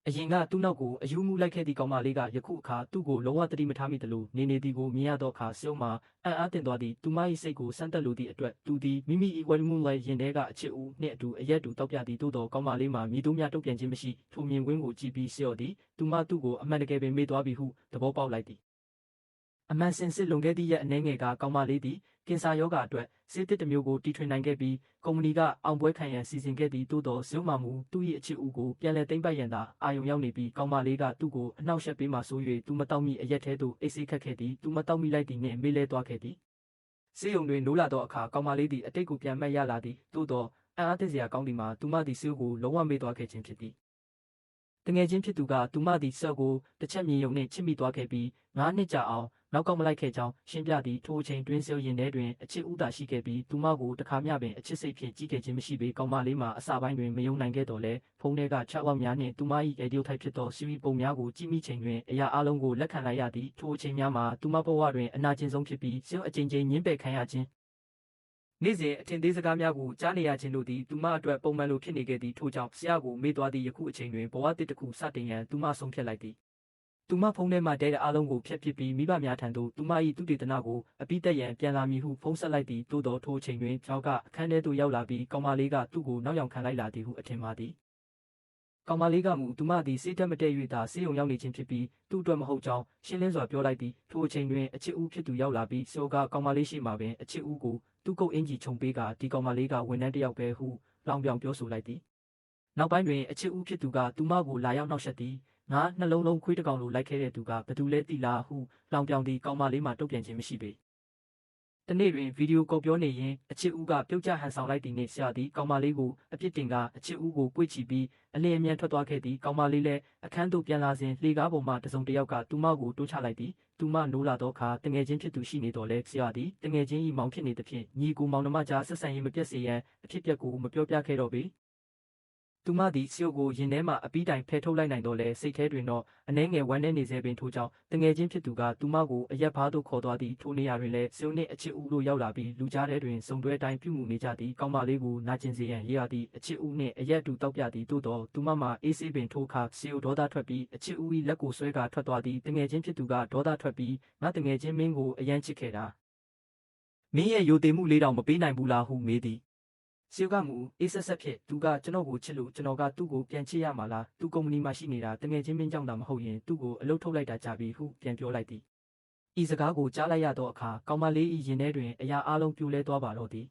အရင်ကသူ့နောက်ကိုအယူမှုလိုက်ခဲ့သည့်ကောင်မလေးကယခုအခါသူ့ကိုလုံးဝသတိမထားမိသလိုနေသည်ကိုမြင်ရသောအခါစိုံမှာအံ့အားသင့်သွားသည်သူမ၏စိတ်ကိုစမ်းသပ်လိုသည့်အတွက်သူသည်မိမိ၏ဝယ်မှုလိုက်ရင်ထဲကအချစ်ဦးနှင့်အတူအရက်တူတောက်ပြသည်သို့သောကောင်မလေးမှာမြည်သူများတုတ်ပြန်ခြင်းမရှိထိုမြင်ကွင်းကိုကြည့်ပြီးဆော့သည်သူမသူ့ကိုအမှန်တကယ်ပင်မေ့သွားပြီဟုသဘောပေါက်လိုက်သည်အမှန်စင်စစ်လွန်ခဲ့သည့်ရက်အနှဲငယ်ကကောင်မလေးသည်ကင်ဆာရောဂါအတွက်ဆေးသစ်တစ်မျိုးကိုတီထွင်နိုင်ခဲ့ပြီးကုမ္ပဏီကအောင်ပွဲခံရန်စီစဉ်ခဲ့သည်သို့သောဇုံမာမူသူ့၏အချစ်ဦးကိုပြန်လည်သိမ်းပိုက်ရန်သာအာရုံရောက်နေပြီးကောင်မလေးကသူ့ကိုအနှောက်အယှက်ပေးမှဆို၍သူမတောက်မိအရက်ထဲသို့အိတ်ဆေးခတ်ခဲ့သည်သူမတောက်မိလိုက်သည်နှင့်မေးလဲသွားခဲ့သည်ဆေးရုံတွင်နိုးလာသောအခါကောင်မလေးသည်အတိတ်ကိုပြန်မှတ်ရလာသည်သို့သောအံ့အားသင့်စရာကောင်းသည်မှာသူမသည်ဆေးကိုလုံးဝမေ့သွားခဲ့ခြင်းဖြစ်သည်တငယ်ချင်းဖြစ်သူကသူမသည်ဆော့ကိုတစ်ချက်မြင်ယုံနှင့်ချစ်မိသွားခဲ့ပြီး9 နှစ်ကြာအောင်နောက်ကောက်မလိုက်ခဲ့ကြောင်းရှင်းပြသည်ထိုအချိန်တွင်ဆော့ရင်ထဲတွင်အချစ်ဦးသာရှိခဲ့ပြီးသူမကိုတခါမျှပင်အချစ်စိတ်ဖြင့်ကြည့်ခဲ့ခြင်းမရှိပေကောင်မလေးမှာအစပိုင်းတွင်မယုံနိုင်ခဲ့တော့လဲဖုန်းထဲကချက်ပေါက်များနှင့်သူမ၏အေဒီယိုထိုက်ဖြစ်သောစီရီပုံများကိုကြည့်မိချိန်တွင်အရာအလုံးကိုလက်ခံလိုက်ရသည်ထိုအချိန်များမှာသူမဘဝတွင်အနာကျင်ဆုံးဖြစ်ပြီးဆော့အကြိမ်ကြိမ်ညှင်းပယ်ခံရခြင်းနေ့စဉ်အထင်သေးစကားများကိုကြားနေရခြင်းတို့သည်သူမအတွက်ပုံမှန်လိုဖြစ်နေခဲ့သည်ထို့ကြောင့်ဆရာကိုမေ့သွားသည့်ယခုအချိန်တွင်ဘဝတစ်ခုစတင်ရန်သူမဆုံးဖြတ်လိုက်သည်သူမဖုန်းထဲမှတဲတဲ့အလုံးကိုဖျက်ပစ်ပြီးမိဘများထံသို့သူမ၏သူတေသနကိုအပိသက်ရန်ပြန်လာမည်ဟုဖုန်းဆက်လိုက်သည်သို့သောထိုအချိန်တွင်ကျောင်းကအခန်းထဲသို့ရောက်လာပြီးကောင်မလေးကသူ့ကိုနောက်ယောင်ခံလိုက်လာသည်ဟုအထင်မှားသည်ကောင်မလေးကမူသူမသည်စိတ်တက်မတည့်၍သာဆေးရုံရောက်နေခြင်းဖြစ်ပြီးသူ့အတွက်မဟုတ်ကြောင်းရှင်းလင်းစွာပြောလိုက်သည်ထိုအချိန်တွင်အချစ်ဦးဖြစ်သူရောက်လာပြီးစောကကောင်မလေးရှိမှပင်အချစ်ဦးကိုသူ့ကုတ်အင်ကြီးခြုံပေးကဒီကောင်မလေးကဝန်ထမ်းတစ်ယောက်ပဲဟုလောင်ပြောင်ပြောဆိုလိုက်သည်နောက်ပိုင်းတွင်အချစ်ဦးဖြစ်သူကသူမကိုလာရောက်နှောက်ယှက်သည်ငါနှလုံးလုံးခွေးတကောင်လိုလိုက်ခဲ့တဲ့သူကဘသူလဲသိလားဟုလောင်ပြောင်သည်ကောင်မလေးမှတုတ်ပြန်ခြင်းမရှိပေတနေ့တွင်ဗီဒီယိုကော်ပြောနေရင်အချစ်ဦးကပြုတ်ကျဟန်ဆောင်လိုက်သည်နှင့်ဆရာသည်ကောင်မလေးကိုအပြစ်တင်ကအချစ်ဦးကိုပွေ့ချပြီးအလင်းအမြန်ထွက်သွားခဲ့သည်ကောင်မလေးလည်းအခန်းသို့ပြန်လာစဉ်လှေကားပေါ်မှတစုံတစ်ယောက်ကသူမကိုတိုးချလိုက်သည်သူမနိုးလာသောအခါတငယ်ချင်းဖြစ်သူရှိနေတော်လဲဆရာသည်တငယ်ချင်း၏မောင်ဖြစ်နေသဖြင့်ညီကိုမောင်နှမကြားဆက်ဆံရေးမပြတ်စေရန်အဖြစ်ပြက်ကိုမပြောပြခဲ့တော့ပေသူမသည်ဆီယိုကိုရင်ထဲမှအပီးတိုင်ဖယ်ထုတ်လိုက်နိုင်တော့လဲစိတ်ထဲတွင်တော့အနှဲငယ်ဝမ်းနည်းနေစေပင်ထို့ကြောင့်တငယ်ချင်းဖြစ်သူကသူမကိုအရက်ဘားသို့ခေါ်သွားသည်ထိုနေရာတွင်လည်းဆီယိုနှင့်အချစ်ဦးတို့ရောက်လာပြီးလူကြားထဲတွင်စုံတွဲတိုင်းပြုမှုနေကြသည်ကောင်းမလေးကိုနာကျင်စေရန်ရေးရသည်အချစ်ဦးနှင့်အရက်တူတောက်ပြသည်သို့သောသူမမှာအေးဆေးပင်ထိုးခါဆီယိုဒေါသထွက်ပြီးအချစ်ဦး၏လက်ကိုဆွဲကာထွက်သွားသည်တငယ်ချင်းဖြစ်သူကဒေါသထွက်ပြီးငါတငယ်ချင်းမင်းကိုအယမ်းချစ်ခဲ့တာမင်းရဲ့ယိုသေးမှုလေးတောင်မပေးနိုင်ဘူးလားဟုမေးသည်ဆီယိုကမူအေးဆက်ဆက်ဖြစ်သူကကျွန်တော်ကိုချစ်လို့ကျွန်တော်ကသူ့ကိုပြန်ချစ်ရမှာလားသူကုမ္ပဏီမှာရှိနေတာတငယ်ချင်းမင်းကြောင့်သာမဟုတ်ရင်သူ့ကိုအလုပ်ထုတ်လိုက်တာကြပြီဟုပြန်ပြောလိုက်သည်ဤစကားကိုကြားလိုက်ရသောအခါကောင်မလေး၏ရင်ထဲတွင်အရာအလုံးပြိုလဲသွားပါတော့သည်